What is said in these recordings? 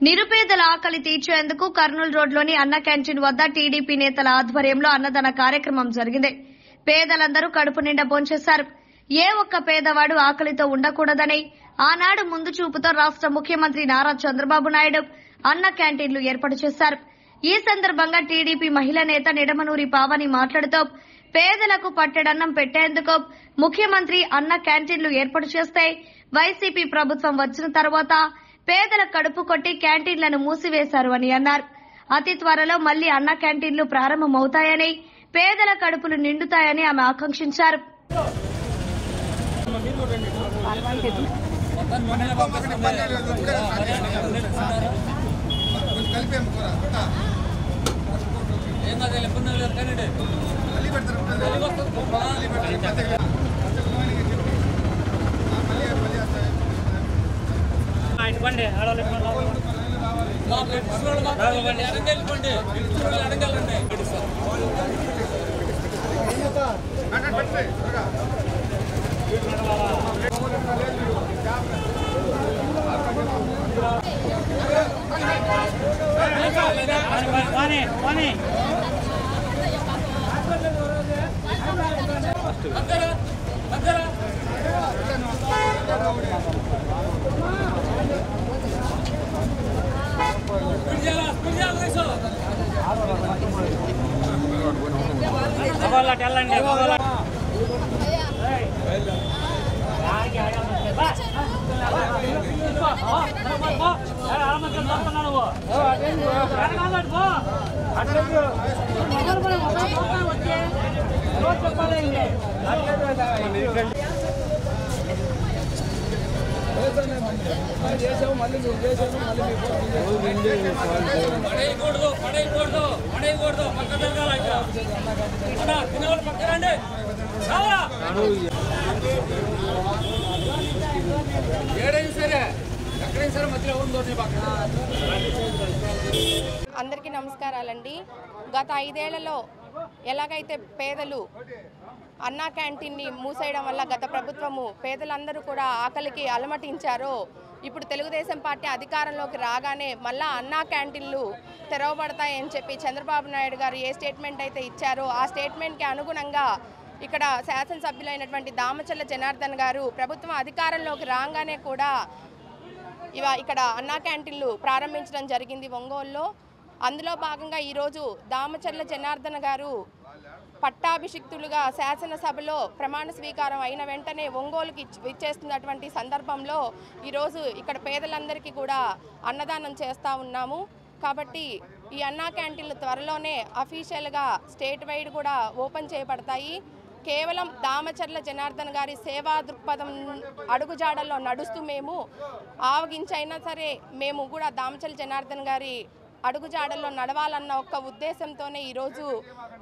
నిరుపేదల ఆకలి తీర్చేందుకు కర్నూలు రోడ్లోని అన్న క్యాంటీన్ వద్ద టీడీపీ నేతల ఆధ్వర్యంలో అన్నదాన కార్యక్రమం జరిగింది. పేదలందరూ కడుపు నిండా భోంచేశారు. ఏ ఒక్క పేదవాడు ఆకలితో ఉండకూడదని ఆనాడు ముందు చూపుతో రాష్ట్ర ముఖ్యమంత్రి నారా చంద్రబాబు నాయుడు అన్న క్యాంటీన్లు ఏర్పాటు చేశారు. ఈ సందర్భంగా టీడీపీ మహిళా నేత నిడమనూరి పావని మాట్లాడుతూ పేదలకు పట్టెడన్నం పెట్టేందుకు ముఖ్యమంత్రి అన్న క్యాంటీన్లు ఏర్పాటు చేస్తే వైసీపీ ప్రభుత్వం వచ్చిన తర్వాత పేదల కడుపు కొట్టి క్యాంటీన్లను మూసివేశారు అని అన్నారు. అతి త్వరలో మళ్లీ అన్న క్యాంటీన్లు ప్రారంభమవుతాయని, పేదల కడుపులు నిండుతాయని ఆమె ఆకాంక్షించారు. అందరికీ నమస్కారాలండి. గత 5 ఏళ్లలో ఎలాగైతే పేదలు అన్నా క్యాంటీన్ని మూసేయడం వల్ల గత ప్రభుత్వము పేదలందరూ కూడా ఆకలికి అలమటించారో, ఇప్పుడు తెలుగుదేశం పార్టీ అధికారంలోకి రాగానే మళ్ళా అన్నా క్యాంటీన్లు తెరవబడతాయని చెప్పి చంద్రబాబు నాయుడు గారు ఏ స్టేట్మెంట్ అయితే ఇచ్చారో ఆ స్టేట్మెంట్కి అనుగుణంగా ఇక్కడ శాసనసభ్యులైనటువంటి దామచర్ల జనార్దన్ గారు ప్రభుత్వం అధికారంలోకి రాగానే కూడా ఇక్కడ అన్నా క్యాంటీన్లు ప్రారంభించడం జరిగింది ఒంగోలులో. అందులో భాగంగా ఈరోజు దామచర్ల జనార్దన్ గారు పట్టాభిషిక్తులుగా శాసనసభలో ప్రమాణ స్వీకారం అయిన వెంటనే ఒంగోలుకి విచ్చేస్తున్నటువంటి సందర్భంలో ఈరోజు ఇక్కడ పేదలందరికీ కూడా అన్నదానం చేస్తూ ఉన్నాము. కాబట్టి ఈ అన్నా క్యాంటీన్లు త్వరలోనే అఫీషియల్గా స్టేట్ వైడ్ కూడా ఓపెన్ చేయబడతాయి. కేవలం దామచర్ల జనార్దన్ గారి సేవా దృక్పథం అడుగుజాడల్లో నడుస్తూ మేము ఆవగించైనా సరే మేము కూడా దామచర్ల జనార్దన్ గారి అడుగుజాడల్లో నడవాలన్న ఒక్క ఉద్దేశంతోనే ఈరోజు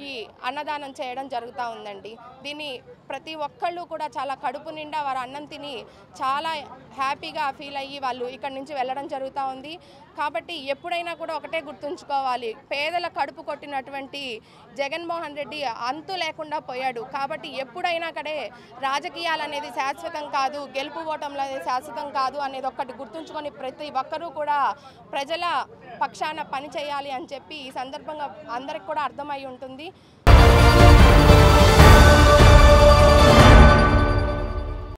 ఈ అన్నదానం చేయడం జరుగుతూ ఉందండి. దీన్ని ప్రతి ఒక్కళ్ళు కూడా చాలా కడుపు నిండా వారు అన్నం తిని చాలా హ్యాపీగా ఫీల్ అయ్యి వాళ్ళు ఇక్కడి నుంచి వెళ్ళడం జరుగుతూ ఉంది. కాబట్టి ఎప్పుడైనా కూడా ఒకటే గుర్తుంచుకోవాలి, పేదల కడుపు కొట్టినటువంటి జగన్మోహన్ రెడ్డి అంతు లేకుండా పోయాడు. కాబట్టి ఎప్పుడైనా కడే రాజకీయాలు అనేది శాశ్వతం కాదు, గెలుపు ఓటంలో అనేది శాశ్వతం కాదు అనేది ఒక్కటి గుర్తుంచుకొని ప్రతి ఒక్కరూ కూడా ప్రజల పక్షాన పని చేయాలి అని చెప్పి ఈ సందర్భంగా అందరికి కూడా అర్థమై ఉంటుంది.